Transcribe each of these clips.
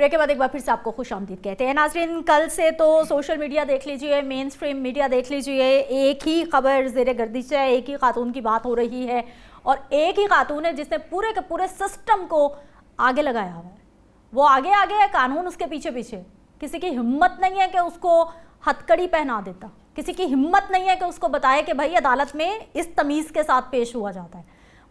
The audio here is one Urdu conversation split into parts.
بریک کے بعد ایک بار پھر سے آپ کو خوش آمدید کہتے ہیں ناظرین. کل سے تو سوشل میڈیا دیکھ لیجئے, مین سٹریم میڈیا دیکھ لیجئے, ایک ہی خبر زیر گردش ہے, ایک ہی خاتون کی بات ہو رہی ہے اور ایک ہی خاتون ہے جس نے پورے کے پورے سسٹم کو آگے لگایا ہوا ہے. وہ آگے آگے ہے, قانون اس کے پیچھے پیچھے. کسی کی ہمت نہیں ہے کہ اس کو ہتھکڑی پہنا دیتا, کسی کی ہمت نہیں ہے کہ اس کو بتائے کہ بھائی عدالت میں اس تمیز کے ساتھ پیش ہوا جاتا ہے.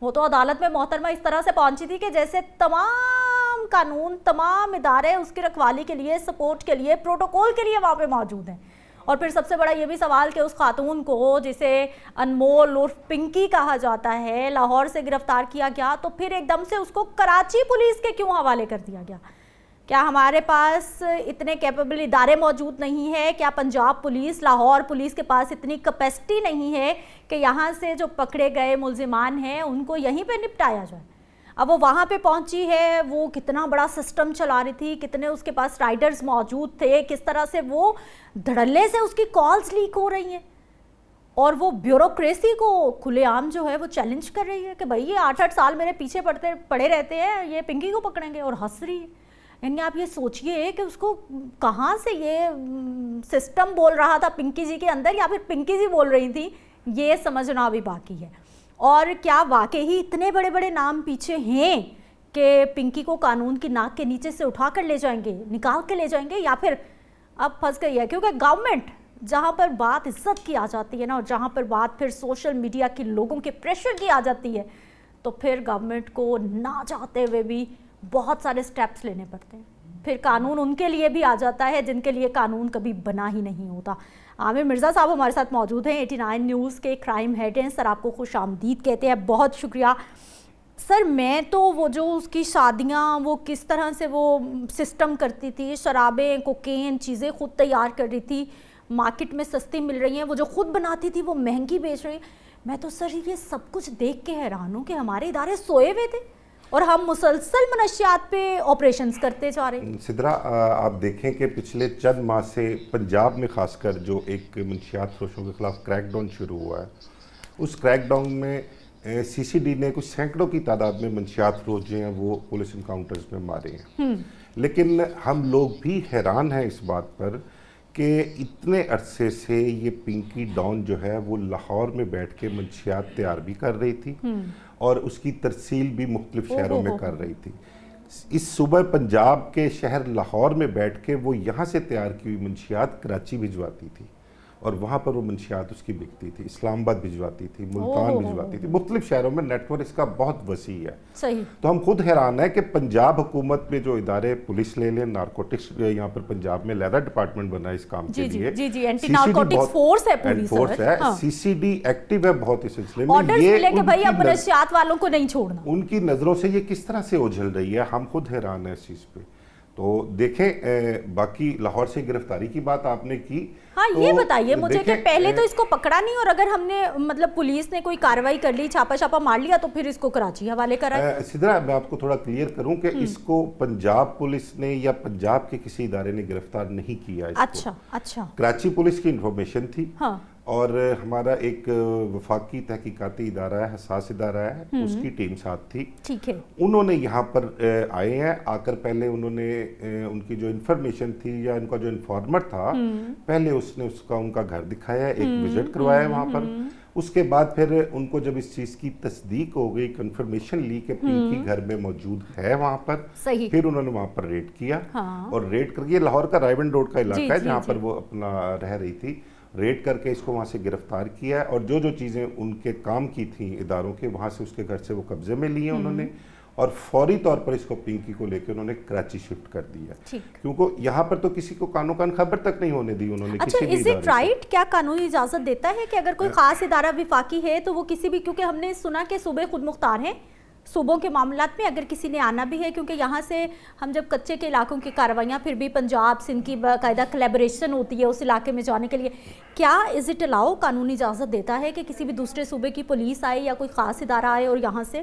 وہ تو عدالت میں محترمہ اس طرح سے پہنچی تھی کہ جیسے تمام قانون, تمام ادارے اس کی رکھوالی کے لیے, سپورٹ کے لیے, پروٹوکول کے لیے وہاں پہ موجود ہیں. اور پھر سب سے بڑا یہ بھی سوال کہ اس خاتون کو جسے انمول عرف پنکی کہا جاتا ہے لاہور سے گرفتار کیا گیا, تو پھر ایک دم سے اس کو کراچی پولیس کے کیوں حوالے کر دیا گیا؟ کیا ہمارے پاس اتنے کیپیبل ادارے موجود نہیں ہے؟ کیا پنجاب پولیس, لاہور پولیس کے پاس اتنی کیپیسٹی نہیں ہے کہ یہاں سے جو پکڑے گئے ملزمان ہیں ان کو یہیں پہ نپٹایا جائے؟ اب وہ وہاں پہ پہنچی ہے, وہ کتنا بڑا سسٹم چلا رہی تھی, کتنے اس کے پاس رائڈرز موجود تھے, کس طرح سے وہ دھڑلے سے اس کی کالز لیک ہو رہی ہیں اور وہ بیوروکریسی کو کھلے عام جو ہے وہ چیلنج کر رہی ہے کہ بھائی یہ 8-8 سال میرے پیچھے پڑے رہتے ہیں, یہ پنکی کو پکڑیں گے, اور ہنس رہی ہے. یعنی آپ یہ سوچئے کہ اس کو کہاں سے یہ سسٹم بول رہا تھا پنکی جی کے اندر, یا پھر پنکی جی بول رہی تھی, یہ سمجھنا بھی باقی ہے. اور کیا واقعی اتنے بڑے بڑے نام پیچھے ہیں کہ پنکی کو قانون کی ناک کے نیچے سے اٹھا کر لے جائیں گے, نکال کے لے جائیں گے, یا پھر اب پھنس گئی ہے؟ کیونکہ گورنمنٹ جہاں پر بات عزت کی آ جاتی ہے نا, اور جہاں پر بات پھر سوشل میڈیا کی لوگوں کے پریشر کی آ جاتی ہے, تو پھر گورنمنٹ کو نہ چاہتے ہوئے بھی بہت سارے سٹیپس لینے پڑتے ہیں. پھر قانون ان کے لیے بھی آ جاتا ہے جن کے لیے قانون کبھی بنا ہی نہیں ہوتا. عامر مرزا صاحب ہمارے ساتھ موجود ہیں, 89 نیوز کے کرائم ہیڈ ہیں. سر آپ کو خوش آمدید کہتے ہیں, بہت شکریہ. سر میں تو وہ جو اس کی شادیاں وہ کس طرح سے وہ سسٹم کرتی تھی, شرابیں, کوکین, چیزیں خود تیار کر رہی تھی, مارکیٹ میں سستی مل رہی ہیں, وہ جو خود بناتی تھی وہ مہنگی بیچ رہی. میں تو سر یہ سب کچھ دیکھ کے حیران ہوں کہ ہمارے ادارے سوئے ہوئے تھے اور ہم مسلسل منشیات پہ آپریشنز کرتے جا رہے ہیں. سدرا, آپ دیکھیں کہ پچھلے چند ماہ سے پنجاب میں خاص کر جو ایک منشیات فروشوں کے خلاف کریک ڈاؤن شروع ہوا ہے, اس کریک ڈاؤن میں سی سی ڈی نے کچھ سینکڑوں کی تعداد میں منشیات فروش جو ہیں وہ پولیس انکاؤنٹرز میں مارے ہیں. لیکن ہم لوگ بھی حیران ہیں اس بات پر کہ اتنے عرصے سے یہ پنکی ڈان جو ہے وہ لاہور میں بیٹھ کے منشیات تیار بھی کر رہی تھی اور اس کی ترسیل بھی مختلف شہروں میں کر رہی تھی. اس صوبہ پنجاب کے شہر لاہور میں بیٹھ کے وہ یہاں سے تیار کی ہوئی منشیات کراچی بھجواتی تھی اور وہاں پر وہ منشیات اس کی بکتی تھی, اسلام آباد بھجواتی تھی, ملتان بھجواتی تھی, مختلف شہروں میں نیٹ ورک اس کا بہت وسیع ہے. صحیح. تو ہم خود حیران ہیں کہ پنجاب حکومت میں جو ادارے پولیس لے لیں, نارکوٹکس یہاں پر پنجاب میں علیحدہ ڈپارٹمنٹ بنا ہے اس کام کے لیے, جی اینٹی نارکوٹکس فورس ہے پوری سر, سی سی ڈی ایکٹیو ہے بہت اس سلسلے میں. آرڈرز ملے کہ بھائی اب منشیات والوں کو نہیں چھوڑنا. ان کی نظروں سے یہ کس طرح سے اوجھل رہی ہے, ہم خود حیران ہیں اس چیز پہ. تو دیکھیں, باقی لاہور سے گرفتاری کی بات آپ نے کی, ہاں یہ بتائیے مجھے کہ پہلے تو اس کو پکڑا نہیں, اور اگر ہم نے مطلب پولیس نے کوئی کارروائی کر لی, چھاپا مار لیا, تو پھر اس کو کراچی حوالے کرا. سدرا, میں آپ کو تھوڑا کلیئر کروں کہ اس کو پنجاب پولیس نے یا پنجاب کے کسی ادارے نے گرفتار نہیں کیا. اچھا. کراچی پولیس کی انفارمیشن تھی, ہاں, اور ہمارا ایک وفاقی تحقیقاتی ادارہ ہے, حساس ادارہ ہے, اس کی ٹیم ساتھ تھی. ٹھیک ہے. انہوں نے یہاں پر آئے ہیں, آ کر پہلے انہوں نے ان کی جو انفارمیشن تھی یا ان کا جو انفارمر تھا, پہلے اس نے ان کا گھر دکھایا, ایک وزٹ کروایا وہاں پر. اس کے بعد پھر ان کو جب اس چیز کی تصدیق ہو گئی, کنفرمیشن لی کہ پنکی گھر میں موجود ہے وہاں پر, پھر انہوں نے وہاں پر ریڈ کیا. اور ریڈ کر کے, لاہور کا رائیونڈ روڈ کا علاقہ ہے جہاں پر وہ اپنا رہ رہی تھی, ریڈ کر کے اس کو وہاں سے گرفتار کیا ہے, اور جو چیزیں ان کے کام کی تھیں اداروں کے, وہاں سے اس کے گھر سے وہ قبضے میں لی ہیں انہوں نے, اور فوری طور پر اس کو پنکی کو لے کے انہوں نے کراچی شفٹ کر دیا, کیونکہ یہاں پر تو کسی کو کانو کان خبر تک نہیں ہونے دی انہوں نے. اچھا, از اٹ رائٹ, کیا قانونی اجازت دیتا ہے کہ اگر کوئی خاص ادارہ وفاقی ہے تو وہ کسی بھی, کیونکہ ہم نے سنا کہ صوبے خود مختار ہیں صوبوں کے معاملات میں, اگر کسی نے آنا بھی ہے, کیونکہ یہاں سے ہم جب کچے کے علاقوں کی کارروائیاں, پھر بھی پنجاب سندھ کی باقاعدہ کلیبریشن ہوتی ہے اس علاقے میں جانے کے لیے, کیا از اٹ الاؤ, قانونی اجازت دیتا ہے کہ کسی بھی دوسرے صوبے کی پولیس آئے یا کوئی خاص ادارہ آئے اور یہاں سے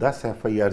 10 FIR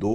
2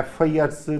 FIRs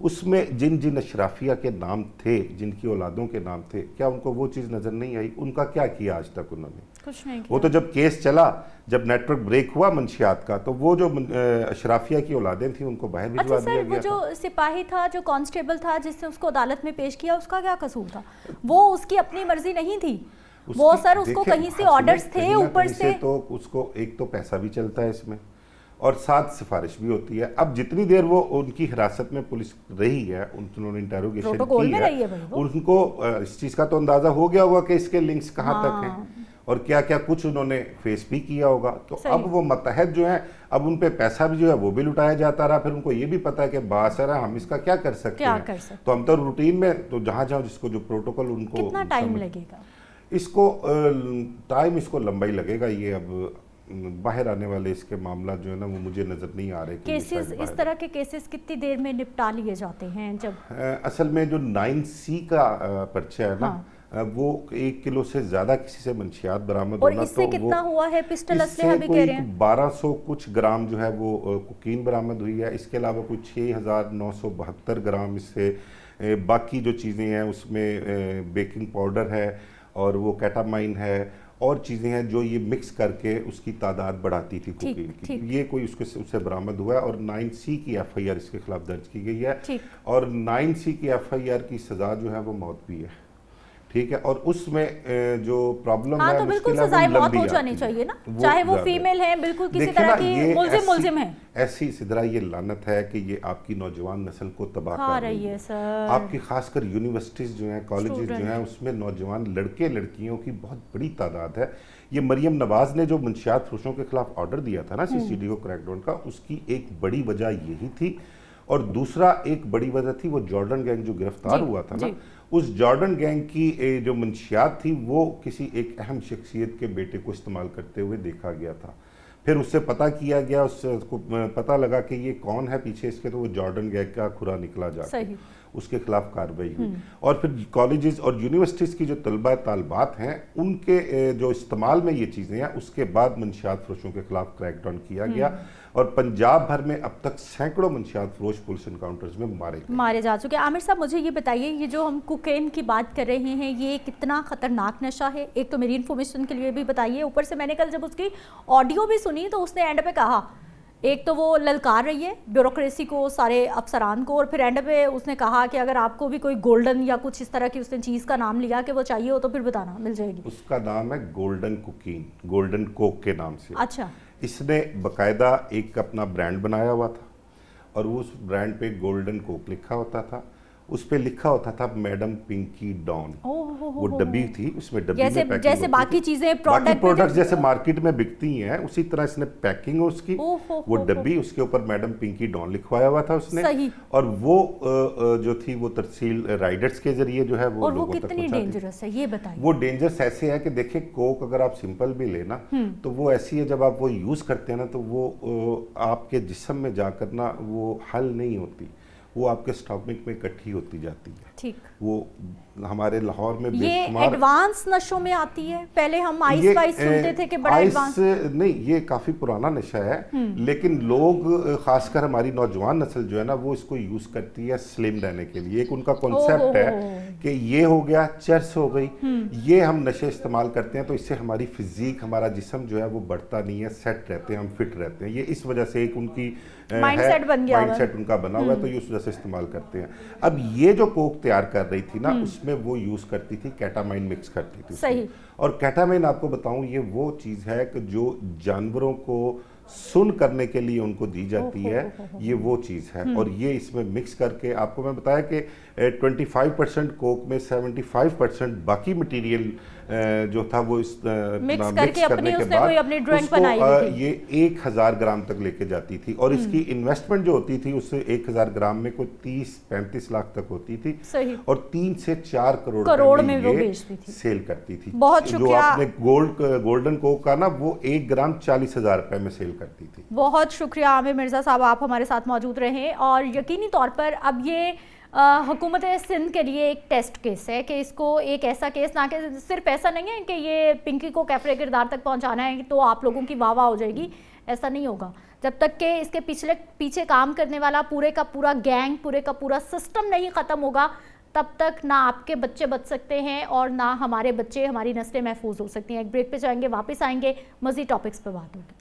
اس میں جن جن اشرافیہ کے نام تھے، جن کی اولادوں کے نام تھے، کیا ان کو وہ چیز نظر نہیں آئی؟ ان کا کیا کیا آج تک انہوں نے؟ کچھ نہیں کیا۔ وہ تو جب کیس چلا، جب نیٹ ورک بریک ہوا منشیات کا، تو وہ جو اشرافیہ کی اولادیں تھیں ان کو باہر بھجوا دیا گیا۔ وہ جو سپاہی تھا، جو کانسٹیبل تھا جس نے اس کو عدالت میں پیش کیا، اس کا کیا قصور تھا؟ وہ اس کی اپنی مرضی نہیں تھی، وہ سر اس کو کہیں سے آرڈرز تھے اوپر سے۔ تو اس کو ایک تو پیسہ بھی چلتا ہے اس میں، اور ساتھ سفارش بھی ہوتی ہے۔ اب جتنی دیر وہ ان کی حراست میں پولیس رہی ہے، انہوں نے انٹروگیشن کی ہے، ان کو اس چیز کا تو اندازہ ہو گیا ہوگا کہ اس کے لنکس کہاں تک ہیں اور کیا کیا کچھ انہوں نے فیس بھی کیا ہوگا۔ تو اب وہ متحد جو ہیں، اب ان پہ پیسہ بھی جو ہے وہ بھی لٹایا جاتا رہا، پھر ان کو یہ بھی پتا ہے کہ باثر ہے، ہم اس کا کیا کر سکتے ہیں۔ تو ہم تو روٹین میں تو جہاں جہاں جس کو جو پروٹوکول ان کو، کتنا ٹائم لگے گا اس کو؟ ٹائم اس کو لمبا ہی لگے گا۔ یہ اب باہر آنے والے اس کے معاملات جو ہے نا وہ مجھے نظر نہیں آ رہے۔ کیسز، اس طرح کے کیسز کتنی دیر میں نپٹا لیے جاتے ہیں؟ جب اصل میں جو 9C کا پرچہ ہے نا، وہ 1 کلو سے زیادہ کسی سے منشیات برآمد ہونا، اور اس سے کتنا ہوا ہے؟ پسٹل اسلحہ بھی کہہ رہے ہیں 1200 کچھ گرام جو ہے وہ کوکین برآمد ہوئی ہے۔ اس کے علاوہ کوئی 6972 گرام اس سے باقی جو چیزیں ہیں اس میں بیکنگ پاؤڈر ہے اور وہ کیٹامائن ہے اور چیزیں ہیں جو یہ مکس کر کے اس کی تعداد بڑھاتی تھی کوکین کی۔ یہ کوئی اس سے برآمد ہوا ہے اور 9C کی FIR اس کے خلاف درج کی گئی ہے، اور 9C کی FIR کی سزا جو ہے وہ موت بھی ہے، ٹھیک ہے۔ اور اس میں جو پرابلم ہے، تو بالکل سزائے موت ہو جانی چاہیے نا، چاہے وہ فیمیل ہیں، بالکل کسی طرح کی ملزم ہیں۔ ایسی سدرا یہ لعنت ہے کہ یہ آپ کی نوجوان نسل کو تباہ کر رہی ہے سر۔ آپ کی خاص کر یونیورسٹیز جو ہیں، کالجز جو ہیں، اس میں نوجوان لڑکے لڑکیوں کی بہت بڑی تعداد ہے۔ یہ مریم نواز نے جو منشیات فروشوں کے خلاف آرڈر دیا تھا نا CCD کو کریک ڈاؤن کا، اس کی ایک بڑی وجہ یہی تھی، اور دوسرا ایک بڑی وجہ تھی وہ جارڈن گینگ جو گرفتار ہوا تھا نا، اس جارڈن گینگ کی جو منشیات تھی وہ کسی ایک اہم شخصیت کے بیٹے کو استعمال کرتے ہوئے دیکھا گیا تھا۔ پھر اس سے پتہ کیا گیا، اس کو پتہ لگا کہ یہ کون ہے پیچھے اس کے، تو وہ جارڈن گینگ کا کھرا نکلا جا کے، اس کے خلاف کارروائی ہوئی۔ اور پھر کالجز اور یونیورسٹیز کی جو طلبہ طالبات ہیں ان کے جو استعمال میں یہ چیزیں ہیں، اس کے بعد منشیات فروشوں کے خلاف کریک ڈاؤن کیا گیا، اور پنجاب بھر میں اب تک سینکڑوں منشیات فروش پولیس انکاؤنٹرز میں مارے جا چکے۔ عامر صاحب مجھے یہ بتائیے، یہ جو ہم کوکین کی بات کر رہے ہیں، یہ کتنا خطرناک نشہ ہے؟ ایک تو میری انفارمیشن کے لیے بھی بتائیے، اوپر سے میں نے کل جب اس کی آڈیو بھی سنی تو اس نے اینڈ پہ کہا، ایک تو وہ للکار رہی ہے بیوروکریسی کو، سارے افسران کو، اور پھر اینڈ پہ اس نے کہا کہ اگر آپ کو بھی کوئی گولڈن یا کچھ اس طرح کی اس نے چیز کا نام لیا کہ وہ چاہیے ہو تو پھر بتانا، مل جائے گی۔ اس کا نام ہے گولڈن کوکین، گولڈن کوک کے نام سے۔ اچھا۔ اس نے باقاعدہ ایک اپنا برانڈ بنایا ہوا تھا، اور اس برانڈ پہ گولڈن کوک لکھا ہوتا تھا، اس پہ لکھا ہوتا تھا میڈم پنکی ڈان، وہ ڈبی تھی، اس میں ڈبی میں پیکنگ، جیسے باقی چیزیں پروڈکٹس جیسے مارکیٹ میں بکتی ہیں اسی طرح اس نے پیکنگ اس کی، وہ ڈبی، اس کے اوپر میڈم پنکی ڈان لکھوایا ہوا تھا اس نے، اور وہ جو تھی وہ ترسیل رائڈرز کے ذریعے جو ہے وہ لوگوں تک پہنچاتی۔ کتنی ڈینجرس ہے یہ بتائیے؟ وہ ڈینجرس ایسے ہے کہ دیکھیں کوک اگر آپ سمپل بھی لینا تو وہ ایسی ہے، جب آپ وہ یوز کرتے ہیں نا تو وہ آپ کے جسم میں جا کر نا وہ حل نہیں ہوتی، وہ آپ کے اسٹامک میں اکٹھی ہوتی جاتی ہے۔ ٹھیک۔ وہ ہمارے لاہور میں یہ ایڈوانس نشوں میں آتی ہے؟ پہلے ہم آئس وائس سنتے تھے کہ بڑا ایڈوانس، نہیں، یہ کافی پرانا نشہ ہے، لیکن لوگ خاص کر ہماری نوجوان نسل جو ہے نا وہ اس کو یوز کرتی ہے سلم رہنے کے لیے۔ ایک ان کا کانسیپٹ ہے کہ یہ ہو گیا چرس ہو گئی، یہ ہم نشے استعمال کرتے ہیں تو اس سے ہماری فزیک، ہمارا جسم جو ہے وہ بڑھتا نہیں ہے، سیٹ رہتے ہیں، ہم فٹ رہتے ہیں۔ یہ اس وجہ سے ایک ان کی مائنڈ سیٹ بن گیا، مائنڈ سیٹ ان کا بنا ہوا ہے، تو یہ اس وجہ سے استعمال کرتے ہیں۔ اب یہ جو کوک تیار کر رہی تھی نا اس میں وہ یوز کرتی تھی کیٹامائن مکس کرتی تھی، صحیح۔ اور کیٹامائن آپ کو بتاؤں یہ وہ چیز ہے کہ جو جانوروں کو سن کرنے کے لیے ان کو دی جاتی ہے، یہ وہ چیز ہے، اور یہ اس میں مکس کر کے آپ کو میں بتایا کہ 25% کوک میں 75% باقی مٹیریل جو تھا وہ مکس کرنے کے بعد اس کو یہ 1000 گرام تک لے کے جاتی تھی، اور اس کی انویسٹمنٹ جو ہوتی تھی اس سے 1000 گرام میں کوئی 30-35 لاکھ تک ہوتی تھی، اور 3 سے 4 کروڑ میں وہ سیل کرتی تھی۔ بہت شکریہ۔ جو آپ نے گولڈن کوک کا نا وہ 1 گرام 40,000 روپے میں سیل کرتی تھی۔ بہت شکریہ عامر مرزا صاحب، آپ ہمارے ساتھ موجود رہے، اور یقینی طور پر اب یہ حکومت سندھ کے لیے ایک ٹیسٹ کیس ہے کہ اس کو ایک ایسا کیس، نہ کہ صرف ایسا نہیں ہے کہ یہ پنکی کو کیفرے کردار تک پہنچانا ہے تو آپ لوگوں کی واہ واہ ہو جائے گی، ایسا نہیں ہوگا جب تک کہ اس کے پیچھے کام کرنے والا پورے کا پورا گینگ، پورے کا پورا سسٹم نہیں ختم ہوگا، تب تک نہ آپ کے بچے بچ سکتے ہیں اور نہ ہمارے بچے، ہماری نسلیں محفوظ ہو سکتی ہیں۔ ایک بریک پہ جائیں گے، واپس آئیں گے، مزید ٹاپکس پہ بات ہوگی۔